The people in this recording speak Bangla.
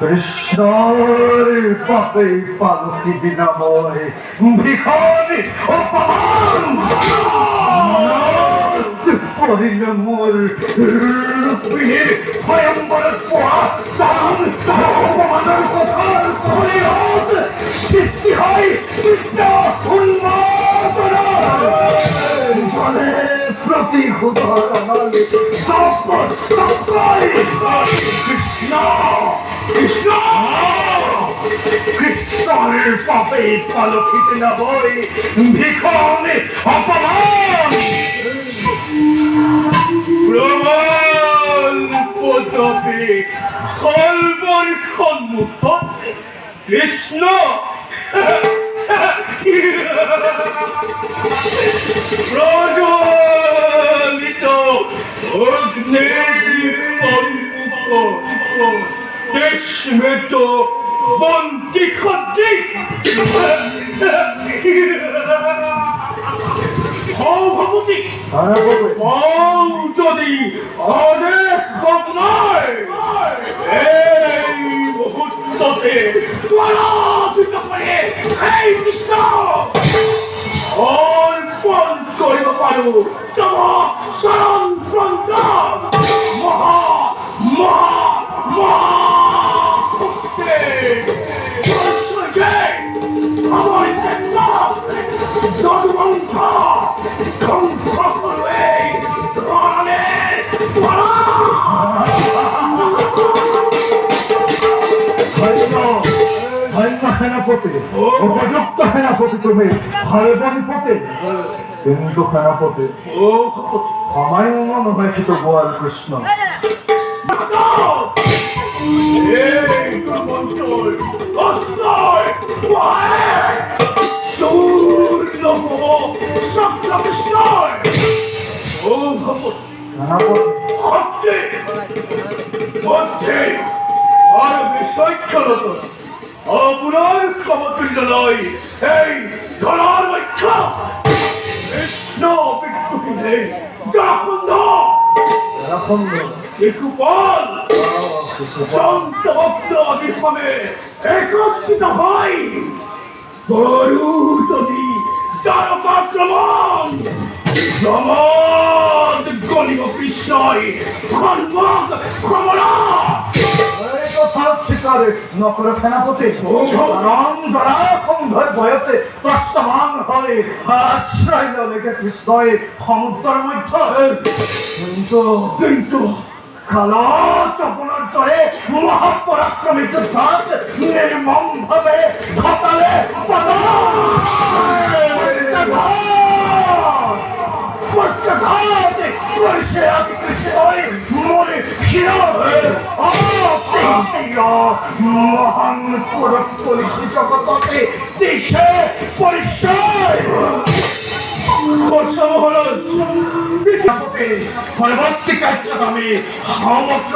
কৃষ্ণের পাপে পালকি বিনাময় ভিখারি অপমান পড়িল মোর রূপিণীর ভয়ঙ্করের পোয়া চান অপমানের কথার ফরিয়াদ সৃষ্টি হয় বিদ্যা উন্মাদনা জলে প্রতিহত কৃষ্ণ কৃষ্ণ কৃষ্ণের পাপে পালকিত না বই ভিখারি অপমান প্রমাণ পদবে কলবর সম্মুখত কৃষ্ণ প্রজ্বলিত অগ্নির সম্মুখ দেশমেত বন্তি খদ্দি ভগবতী যদি অনেক নয় এই মুহূর্ত অন্ততে পরাজিত করে এই কৃষ্ণ অর্পণ করিব পারো তব শরণ সন্তান মহা মহা মহাভক্তে আমার চেষ্টা যদুবংশ ধ্বংস করবে রণের সেনাপতি উপযুক্ত সেনাপতি তুমি হরবন পথে কিন্তু সেনাপতি আমায় মনে হয়েছে তো গোয়াল কৃষ্ণ আপনার সমতুল্য নয় এই ধরার ইচ্ছা কৃষ্ণ বিদ্যুৎ একত্রিত হয় গরু যদি দ্বারকাক্রমণ সমাজ গলিব কৃষ্ণই ধর্মক ক্ষমরা শিকারে নকর সেনাপতি বয়সে প্রস্তাবান হয়ে আশ্রয় লেগে কৃষ্ণই সমুদ্রের মধ্যে কিন্তু কিন্তু খালা চপনার তরে মহাপরাক্রমী যোদ্ধাত নির্মম ভাবে ঘটালে মহান জগতে দেশে পরিচয় পরবর্তী কার্যক্রমে সমগ্র